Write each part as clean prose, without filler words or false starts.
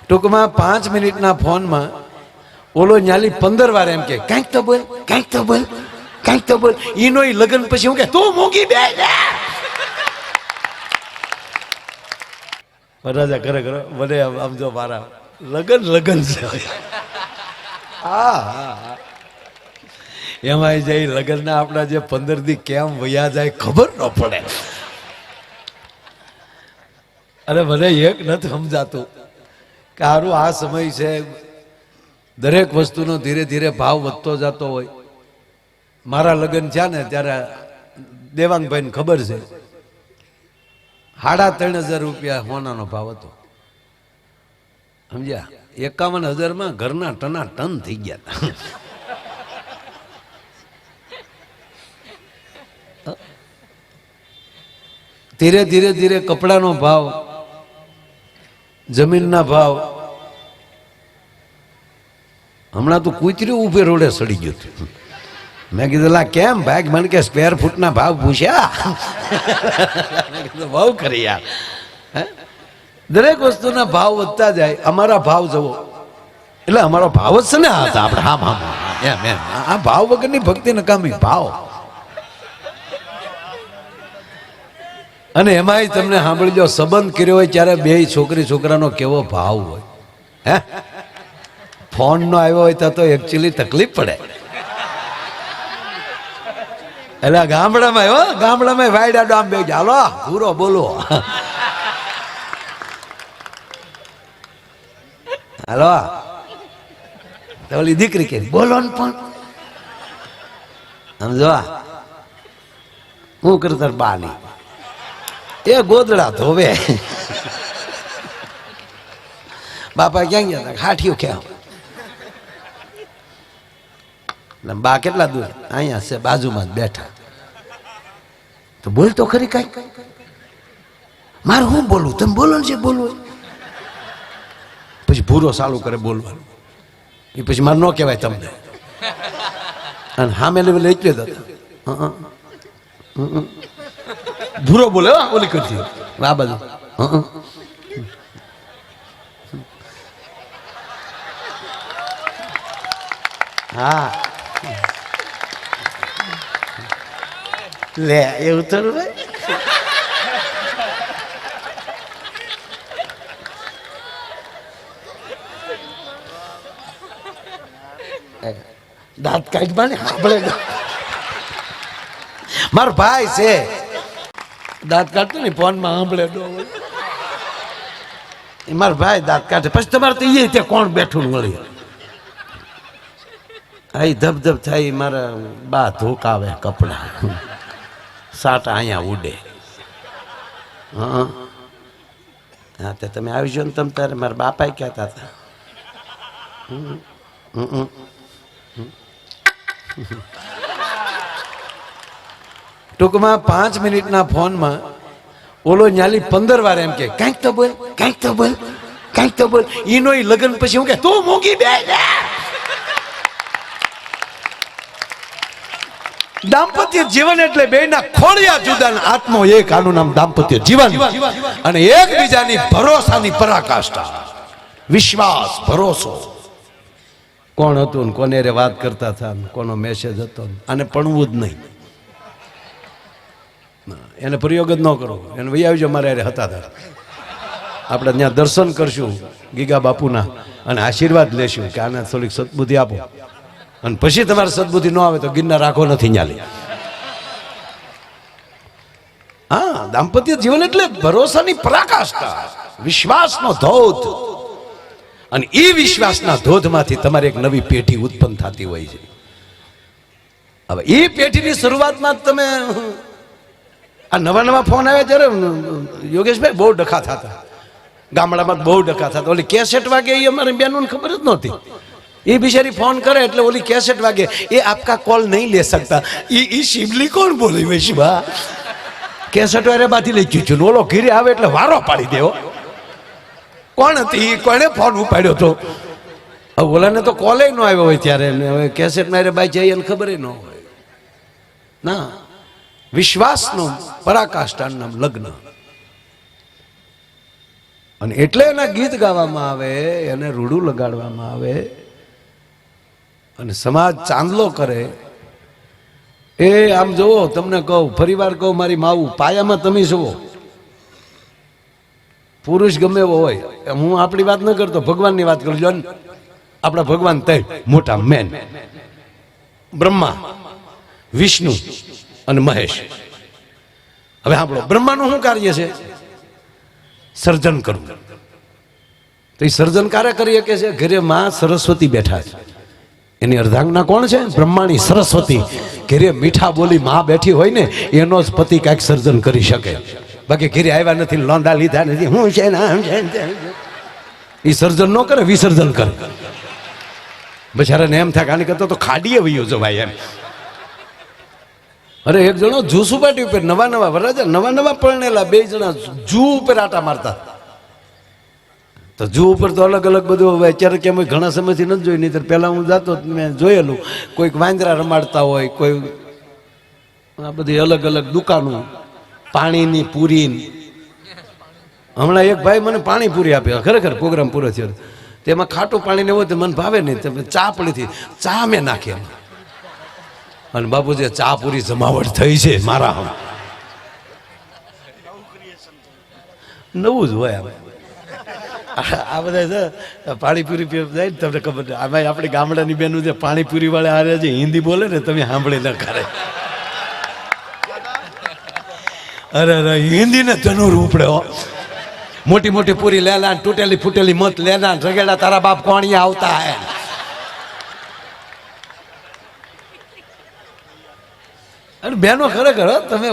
ટૂંકમાં 5 મિનિટના ફોનમાં ઓલો ન્યાલી 15 વાર એમ કે કાંઈક તો બોલ, કાંઈક તો બોલ, કાંઈક તો બોલ. ઈનો ઈ લગન પછી હું કે તું મૂકી બે રાજા કરે કરે મને આમ જો મારા લગન લગન છે. હા હા એમાં જઈ લગ્નના આપણા જે 15 દી કેમ વયા જાય ખબર ન પડે. અને મને એક નથી સમજાતું કે હારું આ સમય છે, દરેક વસ્તુનો ધીરે ધીરે ભાવ વધતો જતો હોય. મારા લગ્ન થયા ને ત્યારે દેવાંગભાઈને ખબર છે 3,500 રૂપિયા સોનાનો ભાવ હતો. સમજ્યા? 51,000 ઘરના ટના ટન થઈ ગયા હતા. ધીરે ધીરે ધીરે કપડાનો ભાવ, જમીનના ભાવ. હમણાં તો કૂતર્યું ઉભે રોડે સડી ગયું હતું. મેં કીધું લા કેમ ભાઈ? મને કે સ્ક્વેર ફૂટના ભાવ પૂછ્યા. બહુ કરી યાર. દરેક વસ્તુના ભાવ વધતા જાય. અમારા ભાવ જવો એટલે અમારો ભાવ જ છે ને આ આપણે આમ આમ એમ એમ. આ ભાવ વગરની ભક્તિ નકામી ભાવ. અને એમાંય તમને સાંભળજો, સંબંધ કર્યો હોય ત્યારે બે છોકરી છોકરાનો કેવો ભાવ હોય. હે ફોન નો આવ્યો હોય તો એકચ્યુઅલી તકલીફ પડે. એટલે ગામડામાં આવ્યો, ગામડામાં વાયડા આમ બે હાલો પૂરો બોલો, હાલો તો ઓલી દીકરી કે બોલો ને પણ સમજો હું કરતા બાની એ ગોદડા ધોવે. બાપા ક્યાં ગયા હતા? હાઠિયું ક્યાં? બા કેટલા દૂર? અહીંયા છે બાજુમાં જ બેઠા. તો બોલ તો ખરી કઈ. મારે હું બોલું? તમે બોલો ને છે બોલવું. પછી ભૂરો ચાલુ કરે બોલવાનું. એ પછી મારે ન કહેવાય તમને. અને સામે લેવલે એટલે જ હતા. ભૂરો બોલે ઓલી કરતી આ બાજુ. હા લે એવું થોડું ભાઈ. દાંત કાઢ બાને સાંભળે. મારો ભાઈ છે દાંત કાઢતો ને ફોનમાં સાંભળે. મારો ભાઈ દાંત કાઢે પછી તમારે તો એ ત્યાં કોણ બેઠું મળી. અહીં ધબધબ થાય. મારા બા ધોકાવે કપડા, સાટા અહીંયા ઉડે. હા તે તમે આવજો ને તમ તારે. મારા બાપા કહેતા હતા ટૂંકમાં 5 મિનિટના ફોનમાં ઓલો ન્યાલી 15 વાર એમ કે કાંઈક તો બોલ, કાંઈક તો બોલ, કાંઈક તો બોલ. ઈનો ઈ લગન પછી હું કે તું મૂકી બે. દાંપત્ય જીવન એટલે બેના ખોળિયા જુદા, આત્મો એક. આનું નામ દાંપત્ય જીવન. અને એકબીજાની ભરોસાની પરાકાષ્ઠા, વિશ્વાસ, ભરોસો. કોણ હતું ને કોને રે વાત કરતા હતા, કોનો મેસેજ હતો. આને પણવું જ નહીં, એને પ્રયોગ જ ન કરો. એને વહી આવજો મારે હતા હતા. આપણે ત્યાં દર્શન કરશું ગીગા બાપુના અને આશીર્વાદ લેશું કે આને થોડીક સદબુદ્ધિ આપો. અને પછી તમારે સદબુદ્ધિ ન આવે તો ગિરનાર રાખો નથી ન્યાલી. હા દાંપત્ય જીવન એટલે ભરોસાની પરાકાષ્ઠા, વિશ્વાસનો ધોધ. અને એ વિશ્વાસના ધોધમાંથી તમારે એક નવી પેઢી ઉત્પન્ન થતી હોય છે. હવે એ પેઢીની શરૂઆતમાં તમે આ નવા નવા ફોન આવ્યા ત્યારે યોગેશભાઈ બહુ ડખા થતા. ગામડામાં બહુ ડખા થતા. ઓલી કેસેટ વાગે એ અમારી બેનોને ખબર જ નહોતી. ये बिचारी फोन करे એટલે ઓલી કેસેટ વાગે. ये आपका कॉल नहीं ले सकता. ये शिवली कौन बोले वैशवा? કેસેટ વારે બાથી લઈ ગયું છું. ઓલો ઘીરે આવે એટલે વારો પાડી દેવો. કોણ હતી? કોણે ફોન ઉપાડ્યો તો? ઓલાને તો કોલે ન આવ્યો હોય ત્યારે. હવે કેસેટ મારે બાઈ જાય એને ખબર ન હોય. ના, વિશ્વાસનો પરાકાષ્ઠાનું નામ લગ્ન. અને એટલે એના ગીત ગાવામાં આવે, એને રૂડું લગાડવામાં આવે અને સમાજ ચાંદલો કરે. એ આમ જોવો, તમને કહું, ફરીવાર કહું, મારી માવું પાયામાં તમે જુઓ, પુરુષ ગમે એવો હોય, હું આપણી વાત ન કરતો, ભગવાનની વાત કરું. જો આપણા ભગવાન ત્રણ મોટા મેન, બ્રહ્મા, વિષ્ણુ અને મહેશ. હવે સાંભળો, બ્રહ્માનું શું કાર્ય છે? સર્જન કરવું. તો એ સર્જન કાર્ય કરી શકે છે. ઘરે માં સરસ્વતી બેઠા છે, એની અર્ધાંગના કોણ છે? બ્રહ્માની સરસ્વતી. ઘરે મીઠા બોલી માં બેઠી હોય ને, એનો જ પતિ કાંઈક સર્જન કરી શકે. બાકી ઘરે આવ્યા નથી, લોંદા લીધા નથી, હું છે ને એ સર્જન ન કરે, વિસર્જન કરે. બિચારાને એમ થાય આની કરતા તો ખાડીએ વયો જવાય એમ. અરે એક જણો જૂ સુપાટી ઉપર નવા વરાજા નવા પરણેલા બે જણા જૂ ઉપર આટા મારતા. તો જૂ ઉપર તો અલગ અલગ બધું અત્યારે કેમ ઘણા સમયથી નથી જોઈ, નહીં પેલા હું જાતો મેં જોયેલું. કોઈક વાંદરા રમાડતા હોય, કોઈ આ બધી અલગ અલગ દુકાનો, પાણીની પૂરી. હમણાં એક ભાઈ મને પાણીપુરી આપી, ખરેખર પ્રોગ્રામ પૂરો થયો, તેમાં ખાટું પાણી ને હોય તો મને ભાવે નહીં. ચા પડી હતી, ચા મેં નાખી એમ. અને બાપુજી ચા પૂરી જમાવટ થઈ છે મારા. નવું જ હોય આ બધા પાણીપુરી જાય ને, તમને ખબર છે. આમાં આપણી ગામડાની બેનું જે પાણીપુરી વાળા હારે જે હિન્દી બોલે ને, તમે સાંભળી ન કરે. અરે અરે હિન્દી ને ધનુર ઉપડે હો. મોટી મોટી પૂરી લેલા, તૂટેલી ફૂટેલી મત લેના, રગેડા તારા બાપ કોણીએ આવતા હે. અને બહેનો ખરેખર તમે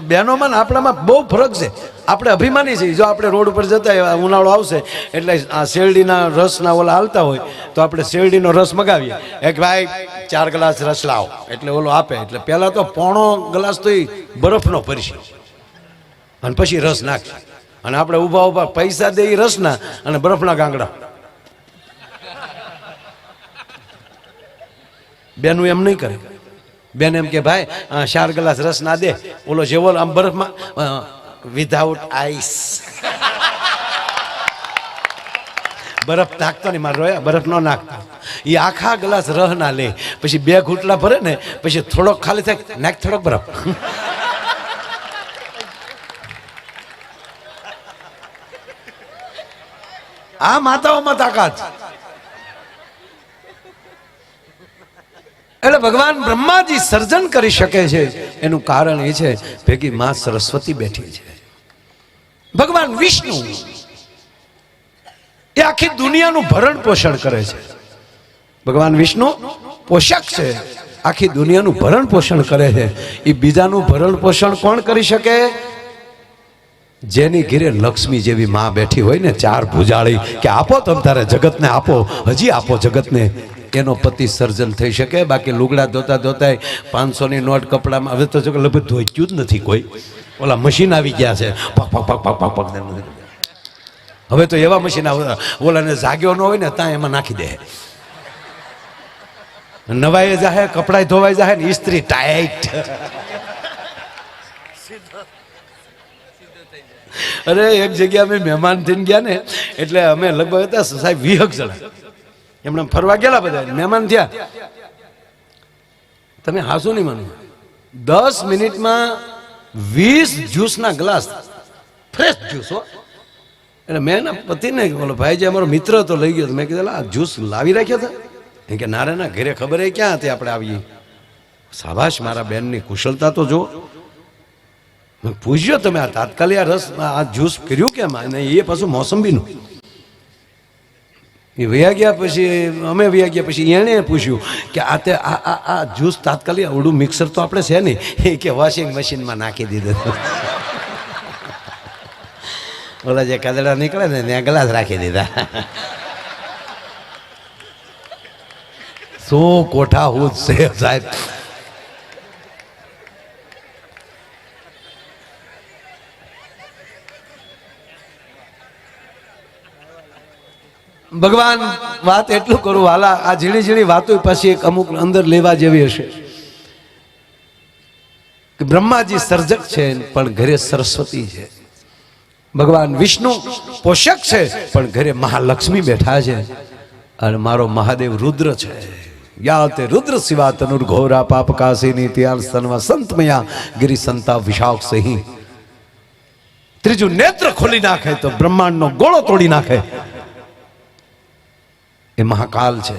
બહેનોમાં ને આપણામાં બહુ ફરક છે. આપણે અભિમાની છીએ. જો આપણે રોડ ઉપર જતા ઉનાળો આવશે એટલે આ શેરડીના રસના ઓલા હાલતા હોય તો આપણે શેરડીનો રસ મગાવીએ. એક ભાઈ 4 ગ્લાસ રસ લાવો, એટલે ઓલો આપે. એટલે પહેલા તો પોણો ગ્લાસ તો એ બરફનો ભરશે અને પછી રસ નાખશે. અને આપણે ઊભા ઊભા પૈસા દે રસના અને બરફના ગાંગડા. બેનું એમ નહીં કરે. બેન એમ કે ભાઈ 4 ગ્લાસ રસ ના દે. ઓલો જેવો આમ બરફમાં વિધાઉટ આઈસ બરફ નાખતો ને મારો બરફ ન નાખતો. એ આખા ગ્લાસ રહ ના લે, પછી 2 ઘૂંટલા ભરે ને, પછી થોડોક ખાલી થાય, નાખ થોડોક બરફ. આ માતાઓમાં તાકાત. એટલે ભગવાન બ્રહ્માજી સર્જન કરી શકે છે, એનું કારણ એ છે ભેગી માં સરસ્વતી બેઠી છે. ભગવાન વિષ્ણુ એ આખી દુનિયાનું ભરણ પોષણ કરે છે. ભગવાન વિષ્ણુ પોષક છે, આખી દુનિયાનું ભરણ પોષણ કરે છે. એ બીજાનું ભરણ પોષણ કોણ કરી શકે? જેની ઘરે લક્ષ્મી જેવી માં બેઠી હોય ને, 4 ભુજાળી, કે આપો તમ તારે જગતને આપો, હજી આપો જગતને, એનો પતિ સર્જન થઈ શકે. બાકી લુગડા ધોતા ધોતા 500ની નોટ કપડામાં, હવે તો લગભગ ધોઈતું જ નથી કોઈ. ઓલા મશીન આવી ગયા છે, પગ પગ પગ પગ પગ પગ. હવે તો એવા મશીન ઓલાને જાગ્યો ન હોય ને ત્યાં એમાં નાખી દે. નવાઈ જાહે, કપડાય ધોવાઈ જાહે ને ઇસ્ત્રી ટાઈટ. અરે એક જગ્યા અમે મહેમાન થઈને ગયા ને, એટલે અમે લગભગ હતા સાહેબ 20 જણા. એમણે ફરવા ગયેલા બધા મહેમાન થયા. તમે હાસુ નહીં માનો, 10 મિનિટમાં 20 જ્યુસના ગ્લાસ, ફ્રેશ જ્યુસ હો. એટલે મેં એના પતિને બોલો, ભાઈ જે અમારો મિત્ર તો લઈ ગયો. મેં કીધું આ જ્યુસ લાવી રાખ્યા હતા? એ કે ના રે ના, ઘરે ખબર એ ક્યાં હતી આપણે આવીએ. શાબાશ, મારા બેનની કુશળતા તો જો. મેં પૂછ્યો તમે આ તાત્કાલિક આ રસ આ જ્યુસ કર્યું કેમ? અને એ પાછું મોસંબીનું. એ વયા ગયા પછી અમે વયા ગયા પછી એણે પૂછ્યું કે આ તે આ જ્યુસ તાત્કાલિક આવડું મિક્સર તો આપણે છે નહીં. એ કે વોશિંગ મશીનમાં નાખી દીધું. ઓલા જે કદડા નીકળે ને ત્યાં ગ્લાસ રાખી દીધા. શું કોઠા હું છે સાહેબ. ભગવાન વાત એટલું કરું વાલા, આ ઝીણી ઝીણી વાતો પછી એક અમુક અંદર લેવા જેવી હશે કે બ્રહ્માજી સર્જક છે પણ ઘરે સરસ્વતી છે. ભગવાન વિષ્ણુ પોષક છે, પણ ઘરે મહાલક્ષ્મી બેઠા છે, અને મારો મહાદેવ રુદ્ર છે. યા તે રુદ્ર શિવા તનુર ઘોરા પાપ કાશીની ત્યાર સનવા સંતમયા ગિરી સંતા વિશાખ સહી. ત્રીજું નેત્ર ખોલી નાખે તો બ્રહ્માંડનો ગોળો તોડી નાખે એ મહાકાલ છે.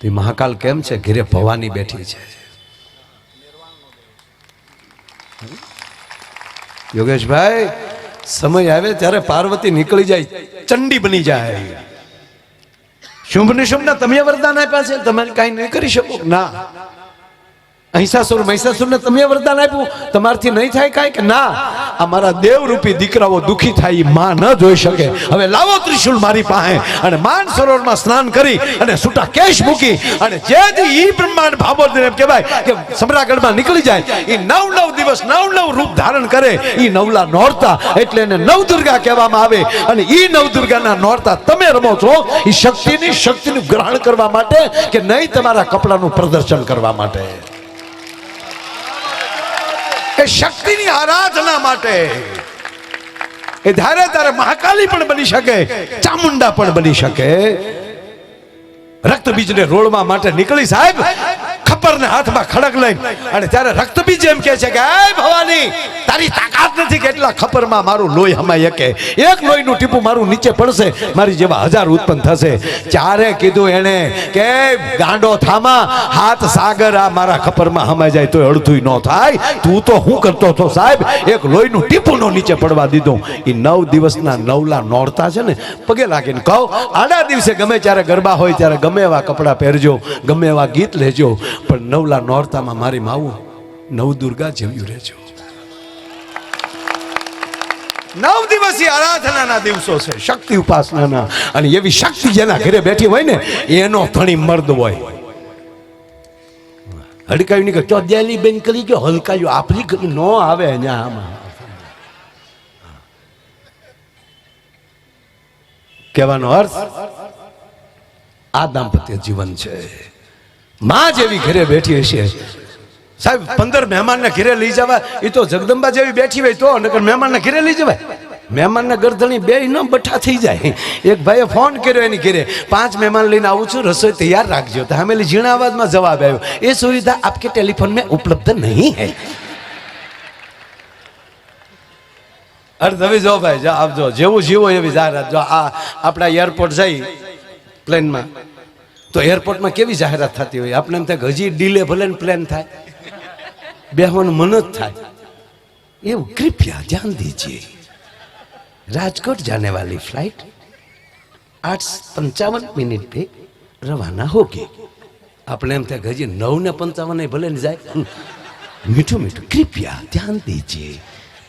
તે મહાકાલ કેમ છે? ઘરે ભવાની બેઠી છે. યોગેશભાઈ, સમય આવે ત્યારે પાર્વતી નીકળી જાય, ચંડી બની જાય. શુંભ નિશુંભના તમે વરદાન આપ્યા છે, તમારે કાંઈ નહીં કરી શકો. ના, અહિંસાસુર મહિષાસુરને તમે વરદાન આપ્યું, તમારથી નહીં થાય કાંઈ? કે ના, અમારા દેવરૂપી દીકરાઓ દુખી થાય માં ન જોઈ શકે. હવે લાવો ત્રિશુલ મારી પાસે, અને માન સરોવરમાં સ્નાન કરી અને છૂટા કેશ મૂકી અને જેથી ઈ બ્રહ્માંડ ભાબોદને એમ કહેવાય કે સમરાગઢમાં નીકળી જાય, ઈ 9 દિવસ 9 રૂપ ધારણ કરે, ઈ નવલા નોરતા, એટલે એને નવદુર્ગા કહેવામાં આવે. અને ઈ નવદુર્ગાના નોરતા તમે રમો છો ઈ શક્તિનું ગ્રહણ કરવા માટે, કે નહીં તમારા કપડાનું પ્રદર્શન કરવા માટે? એ શક્તિની આરાધના માટે. એ ધારે તારે મહાકાલી પણ બની શકે, ચામુંડા પણ બની શકે. રક્તબીજને રોળવા માટે નીકળી સાહેબ, ખપરને હાથમાં ખડક લઈ, અને ત્યારે રક્તબીજ એમ કહે છે કે હે ભવાની, તારી તાકાત નથી કે એટલા ખપરમાં મારું લોહી હમાઈ શકે. એક લોહીનું ટીપું મારું નીચે પડશે, મારી જેવા 1000 ઉત્પન્ન થશે. ચારે કીધું એને કે ગાંડો થામા, હાથ સાગર આ મારા ખપરમાં હમાઈ જાય તો અડધું ન થાય. તું તો હું કરતો હતો સાહેબ? એક લોહીનું ટીપું નો નીચે પડવા દીધું. એ 9 દિવસના નવલા નોરતા છે ને, પગે લાગીને કહો, આડા દિવસે ગમે ત્યારે ગરબા હોય ત્યારે ગમે એવા કપડાં પહેરજો, ગમે એવા ગીત લેજો, પણ નવલા નોરતામાં મારી માવું નવદુર્ગા જેવ્યું રહેજો. 9 દિવસીય આરાધનાના દિવસો છે, શક્તિ ઉપાસનાના. અને એવી શક્તિ જેના ઘરે બેઠી હોય ને, એનો ધણી મર્દ હોય. હડકાયું નહીં કે ચો દેલી બેન કરી ગયો, હલકાયું આપણી નો આવે અહીંયા. આમાં કહેવાનો અર્થ આ દાંપત્ય જીવન છે. માં જેવી ઘરે બેઠી હશે સાહેબ, 15 મહેમાનને ઘરે લઈ જવા, એ તો જગદંબા જેવી બેઠી હોય તો, નકર મહેમાનને ઘરે લઈ જવાય? મહેમાનના ગરદણી બે ન બઠા થઈ જાય. એક ભાઈએ ફોન કર્યો એની ઘરે, 5 મહેમાન લઈને આવું છું, રસોઈ તૈયાર રાખજો. તો હમેલી ઝીણા અવાજમાં જવાબ આવ્યો, એ સુવિધા આપકે ટેલિફોન में उपलब्ध नहीं है. અરે તમે જો ભાઈ, જો આપ જો, જેવું જીવો એવી જાહેરાત. જો આ આપણા એરપોર્ટ જઈ પ્લેનમાં, તો એરપોર્ટમાં કેવી જાહેરાત થતી હોય? આપણે એમ થાય કે હજી ડીલે ભલે ને પ્લેન થાય, બેહવાનું મન જ થાય એવું. કૃપયા ધ્યાન દીजिए, राजकोट जाने वाली फ्लाइट 8:55 पे रवाना होगी. આપણે એમ થાય હજી 9:55 ભલે ને જાય. મીઠું મીઠું, કૃપયા ધ્યાન દીजिए,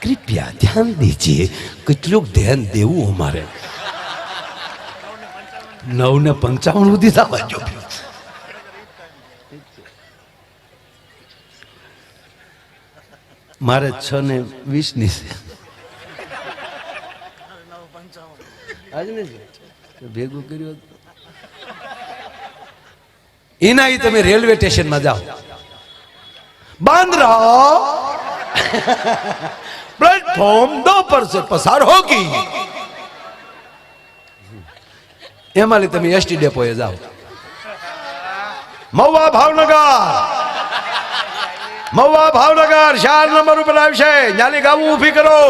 કૃપયા ધ્યાન દીजिए. કેટલું ધ્યાન દેવું અમારે? 9:55 સુધી થવા જો. મારે 6:20 ની છે આજ ને ભેગું કર્યું. એના તમે રેલવે સ્ટેશનમાં જાઓ, બંધ રહો, प्लेटफॉर्म 2 पर से पसार होगी. एमाली तमे एसटी डेपो ए जाओ, महुआ भावनगर 4 नंबर ઉપર આવશે. ન્યાલી ગાવું ઊભી કરો.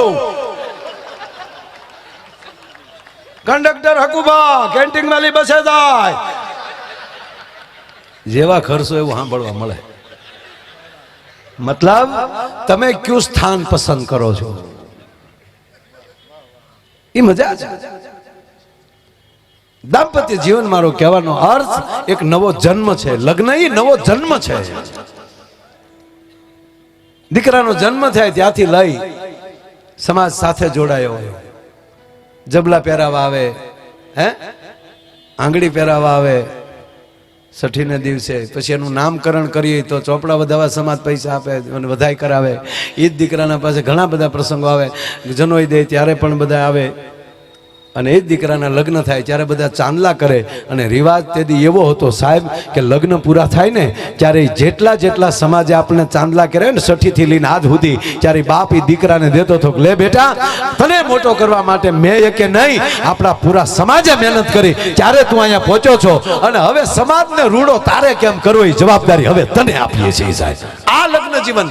કંડક્ટર હકુબા કેન્ટીન વાળી બસે જાય. જેવા ખર્ચો એવું સાંભળવા મળે. मतलब તમે ક્યું સ્થાન પસંદ કરો છો એ મજા છે. દાંપત્ય જીવન મારો કહેવાનો અર્થ એક નવો જન્મ છે. લગ્ન એ નવો જન્મ છે. દીકરાનો જન્મ થાય ત્યાંથી લઈ સમાજ સાથે જોડાયો. જબલા પહેરાવા આવે, હે આંગળી પહેરાવા આવે, 6ઠીને દિવસે પછી એનું નામકરણ કરીએ તો ચોપડા વધાવા સમાજ પૈસા આપે અને વધાઈ કરાવે. એ જ દીકરાના પાસે ઘણા બધા પ્રસંગો આવે, જનોઈ દે ત્યારે પણ બધા આવે. અને એ દીકરાના લગ્ન થાય ત્યારે બધા ચાંદલા કરે. અને રિવાજ તેથી એવો હતો સાહેબ કે લગ્ન પૂરા થાય ને ત્યારે જેટલા સમાજે આપણે ચાંદલા કરે ને 60 થી લઈને આજ સુધી, ત્યારે બાપ એ દીકરાને દેતો હતો કે લે બેટા, તને મોટો કરવા માટે મેં કે નહીં, આપણા પૂરા સમાજે મહેનત કરી ત્યારે તું અહીંયા પહોંચ્યો છો, અને હવે સમાજને રૂડો તારે કેમ કરવો એ જવાબદારી હવે તને આપીએ છીએ સાહેબ. આ લગ્ન જીવન.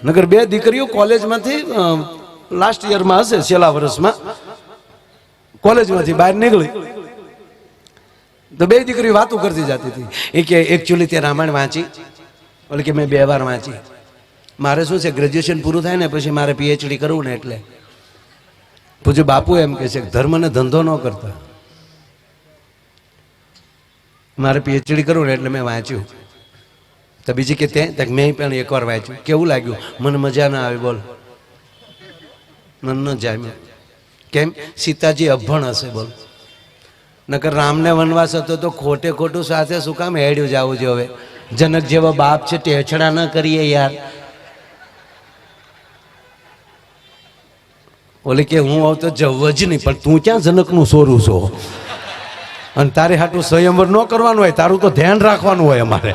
નગર 2 દીકરીઓ કોલેજમાંથી લાસ્ટ યરમાં હશે, છેલ્લા વર્ષમાં કોલેજમાંથી બહાર નીકળી તો 2 દીકરીઓ વાતો કરતી જતી હતી. એ કે એકચ્યુઅલી તે રામાયણ વાંચી, એટલે કે મેં 2 વાર વાંચી. મારે શું છે, ગ્રેજ્યુએશન પૂરું થાય ને પછી મારે PhD કરવું ને, એટલે પૂજ્ય બાપુ એમ કહે છે ધર્મને ધંધો ન કરતા, મારે PhD કરવું ને એટલે મેં વાંચ્યું. તો બીજી કે તે મેં પણ એકવાર વાંચ્યું, કેવું લાગ્યું? મને મજા ના આવી. બોલ, મન ન જામ્યું. કેમ? સીતાજી અભણ હશે. બોલ, નકર રામને વનવાસ હતો તો ખોટે ખોટું સાથે શું કામ હેડ્યું જવું છે? હવે જનક જેવો બાપ છે, ટેછડા ન કરીએ યાર. ઓલી કે હું આવ તો જવું જ નહીં, પણ તું ક્યાં જનકનું સોરું છો? અને તારે હાટું સ્વયંવર ન કરવાનું હોય, તારું તો ધ્યાન રાખવાનું હોય અમારે.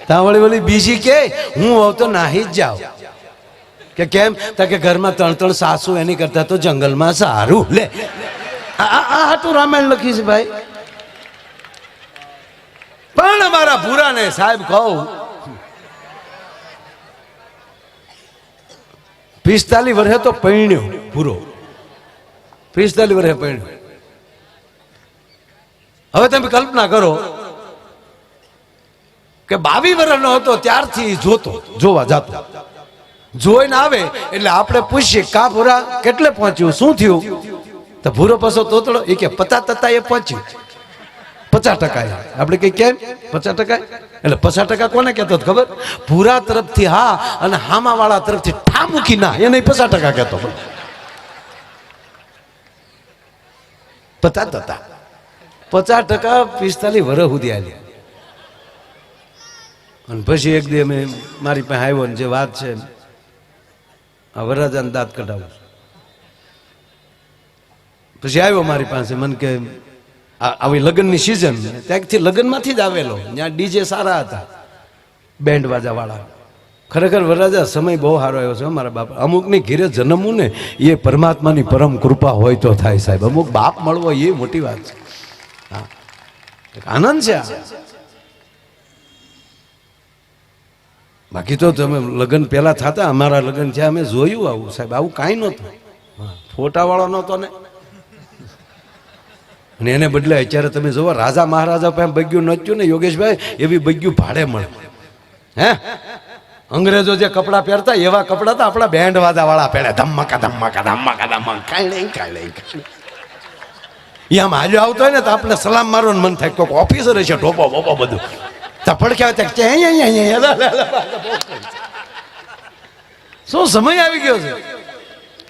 તાવળી ઓલી બીજી કે હું આવ તો નાહી જ જાવ. કે કેમ? કે ઘરમાં 3 સાસુ, એની કરતા તો જંગલમાં સારું. લે, આ હાટું રામાયણ લખી છે ભાઈ. પણ અમારા ભૂરાને સાહેબ કહું, 45 વર્ષે તો પૈણ્યો પૂરો, 45 વર્ષે પૈણ્યો. હવે તમે કલ્પના કરો કે 22 વર્ષનો હતો ત્યારથી જોવા જતો, જોઈને આવે એટલે આપણે પૂછીએ કા ભૂરા કેટલે પહોંચ્યું, શું થયું? તો ભૂરો પાછો તોતડો એ કે 50% એ પહોંચ્યું, 50%. આપણે કઈ કેમ 50%? એટલે 50% કોને કહેતો ખબર? ભૂરા તરફથી હા, અને હામા વાળા તરફથી ઠા મૂકી ના, એને 50% કહેતો. 50% 45 વર્ષ સુધી આલી. અને પછી એક દી મેં મારી પાસે આવ્યો ને જે વાત છે, આ વરરાજાને દાંત કઢાવું. પછી આવ્યો મારી પાસે, મને કે આવી લગ્નની સિઝન, ત્યાંથી લગ્નમાંથી જ આવેલો, ત્યાં ડીજે સારા હતા, બેન્ડ વાજા વાળા. ખરેખર વરરાજા સમય બહુ સારો આવ્યો છે મારા બાપ. અમુકની ઘીરે જન્મવું ને એ પરમાત્માની પરમ કૃપા હોય તો થાય સાહેબ. અમુક બાપ મળવો એ મોટી વાત છે. હા, આનંદ છે. બાકી તો તમે લગ્ન પહેલા થતા, અમારા લગ્ન થયા અમે જોયું આવું સાહેબ, આવું કાંઈ નહોતું. ફોટા વાળો નહોતો ને. અને એને બદલે અત્યારે તમે જોવો, રાજા મહારાજા પાસે બગ્યું નચ્યું ને યોગેશભાઈ, એવી બગ્યું ભાડે મળે. હે, અંગ્રેજો જે કપડાં પહેરતા એવા કપડાં તો આપણા બેન્ડ વાજા વાળા પહેરે, ધમ્મકા ધમ્મકા ધમ્મકા ધમ્મકા, કાંઈ નહીં. એ આમ હાજો આવતો હોય ને તો આપણે સલામ મારવાનું મન થાય, કોઈક ઓફિસર છે, ટોપો બોપો બધું શું સમય આવી ગયો છે,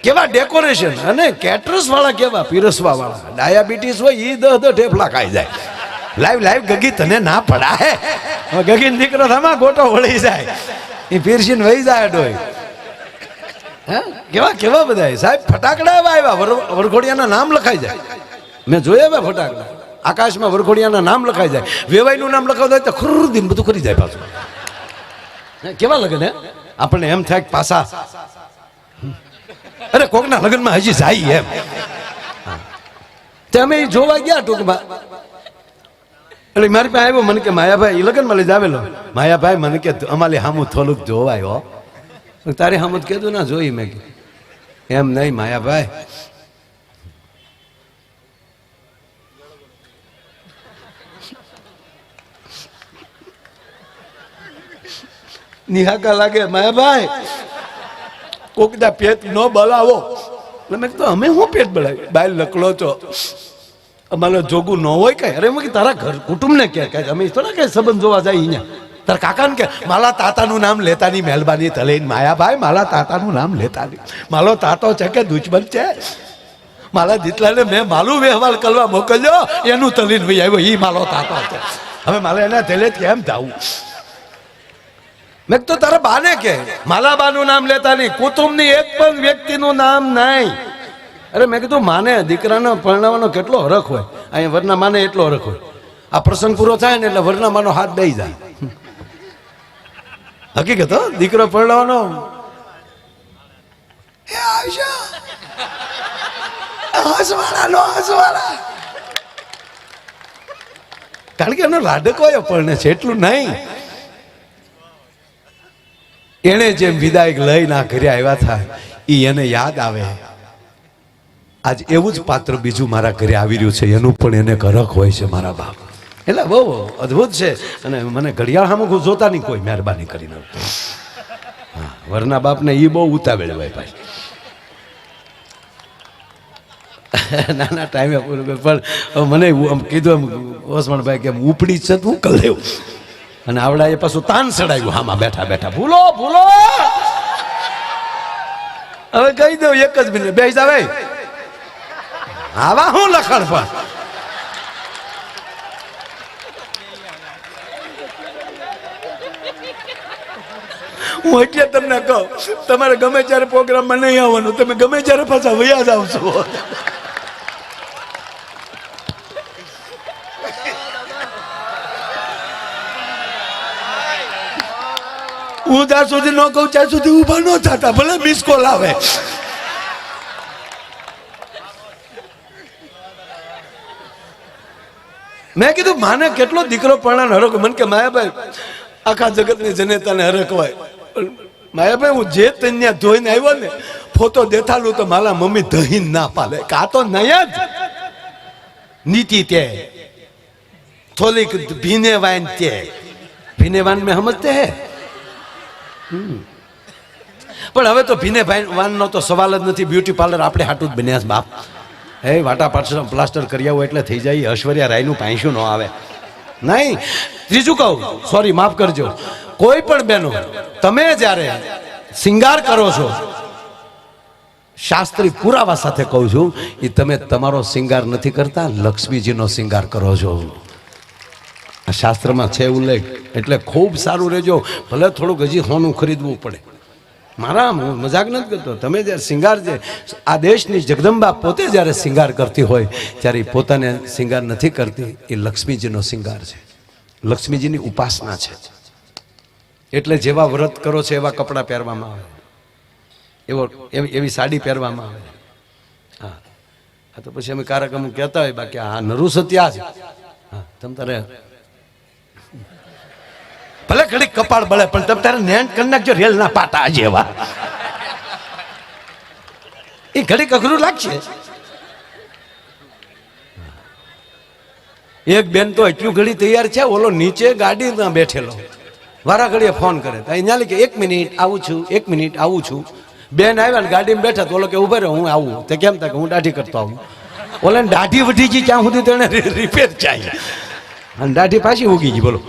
કેવા ડેકોરેશન, અને કેટરસ વાળા કેવા પીરસવા વાળા. ડાયાબિટીસ હોય એ 10 ઢેફલા ખાઈ જાય. લાઈવ ગગી તને ના પડાય, ગગી દીકરો થામા ગોટો વળી જાય, એ પીરસીને વહી જાય ડોય. કેવા બધા સાહેબ ફટાકડા આવ્યા, વરઘોડિયાના નામ લખાઈ જાય. મેં જોયા ફટાકડા આકાશમાં, વરઘોડિયાના નામ લખાઈ જાય. વેવાઈનું નામ લખાવતા હોય તો ખુરદીન બધું કરી જાય પાછું. કેવા લગન? હે, આપણને એમ થાય પાછા, અરે કોકના લગ્નમાં હજી જાય એમ. અમે જોવા ગયા ટૂંકમાં, એટલે મારી પાસે આવ્યો, મને કે માયાભાઈ એ લગ્નમાં લઈ જાવેલો. માયાભાઈ મને કે અમારે હામું થોડુંક જોવાય હો. તારે હામું કીધું ના જોઈ. મેં એમ નહીં માયાભાઈ, નિહાકા લાગે. માયાભાઈ કોકના પેટ ન બળાવો. મેં કીધું અમે શું પેટ બળાવી? બાય લકડો છો, અમારે જોગું ન હોય કઈ. અરે મેં તારા ઘર કુટુંબ ને કે અમે થોડા કઈ સંબંધ જોવા જાય અહીંયા. તારા કાકાને કે મારા તાતાનું નામ લેતાની મહેરબાની તલેન. માયાભાઈ મારા તાતાનું નામ લેતાની. મારો તાતો છે કે દુશ્મન છે? મારા દીતલાને મેં માલું વ્યવહાર કરવા મોકલ્યો, એનું તલીન ભાઈ આવ્યો, એ મારો તાતો છે. હવે મારે એના તેલે કેમ જાવું? મેં તો તારા બાને કે માલા બાનું નામ લેતા નહીં, કુટુંબની એક પણ વ્યક્તિનું નામ નહીં. અરે મેં કીધું માને દીકરાને પરણાવવાનો કેટલો હરખ હોય, અહીંયા વરના માને એટલો હરખ હોય. આ પ્રસંગ પૂરો થાય ને એટલે વરના માનો હાથ બેસી જાય. હકીકત દીકરો પરણાવવાનો કારણ કે એનો લાડક હોય પરણે છે એટલું નહીં. એને જેમ વિદાય લઈને આ ઘરે આવ્યા થાય એ એને યાદ આવે. આજ એવું જ પાત્ર બીજું મારા ઘરે આવી રહ્યું છે, એનું પણ એને હરખ હોય છે મારા બાપ. એટલે બહુ અદભુત છે. અને મને ઘડિયાળ સામે જોતા નહીં કોઈ, મહેરબાની કરીને. હા, વરના બાપને એ બહુ ઉતાવેળ હોય ભાઈ. નાના ટાઈમે પણ મને કીધું એમ ઓસમણભાઈ કે ઉપડી છે તું કર લેવું. અને આવડા એ પાછું તાન ચડાવ્યું હામાં બેઠા બેઠા, ભૂલો ભૂલો. હવે કહી દઉં એક જ મિનિટ બેસી જાવે. આવા હું લખણ પણ હું એટલે તમને કહું, તમારે ગમે ત્યારે પ્રોગ્રામમાં નહીં આવવાનું, તમે ગમે ત્યારે પાછા વયા જાવ છો. હું ત્યાં સુધી ન કહું ત્યાં સુધી ઉભા ન થતા, ભલે મિસ કોલ આવે. મેં કીધું માને કેટલો દીકરો પરણાનો હરખ. મને કે માયાભાઈ આખા જગતની જનેતાને હરખ હોય. માયાભાઈ હું જે ત્યાં ધોઈને આવ્યો ને ફોટો દેખાડું તો મારા મમ્મી દહીં ના પાલે. આ તો નયા જ નીતિ તે થોડીક ભીને વાન તે ભીને વાન મેં સમજતે હે. પણ હવે તો ભીને વાનનો તો સવાલ જ નથી. બ્યુટી પાર્લર આપણે હાટું જ બન્યા બાપ. હે વાટા પાછળ પ્લાસ્ટર કરી આવો એટલે થઈ જાય. ઐશ્વર્યા રાયનું પાંચું ન આવે નહીં. ત્રીજું કહું, સોરી માફ કરજો, કોઈ પણ બહેનો તમે જ્યારે શિંગાર કરો છો, શાસ્ત્રી પુરાવા સાથે કહું છું, એ તમે તમારો શિંગાર નથી કરતા, લક્ષ્મીજીનો શિંગાર કરો છો. આ શાસ્ત્રમાં છે ઉલ્લેખ. એટલે ખૂબ સારું રહેજો. ભલે થોડુંક હજી સોનું ખરીદવું પડે. મારા મજાક નથી કરતો. તમે જ્યારે શિંગાર છે, આ દેશની જગદંબા પોતે જ્યારે શિંગાર કરતી હોય ત્યારે પોતાને શિંગાર નથી કરતી, એ લક્ષ્મીજીનો શિંગાર છે, લક્ષ્મીજીની ઉપાસના છે. એટલે જેવા વ્રત કરો છો એવા કપડાં પહેરવામાં આવે, એવી સાડી પહેરવામાં આવે. હા, તો પછી અમે કાર્યક્રમ કહેતા હોય, બાકી આ નરુ સત્યા જ. હા, તમ તારે ભલે ઘડી કપાળ બળે પણ તમે તારે નેણ કરી નાખજો રેલ ના પાટા જેવા. એ ઘડી અઘરું લાગશે. એક બેન તો એટલું ઘડી તૈયાર છે, ઓલો નીચે ગાડીમાં બેઠેલો વારા ઘડીએ ફોન કરે, અહીંયા કે 1 મિનિટ આવું છું, 1 મિનિટ આવું છું. બેન આવ્યા ને ગાડીમાં બેઠા તો ઓલો કે ઉભા રહો હું આવું. તે કેમ થાય કે હું દાઢી કરતો આવું. ઓલે દાઢી વધી ગઈ ત્યાં સુધી તેને રિપેર ચાલી અને દાઢી પાછી ઉગી ગઈ. બોલો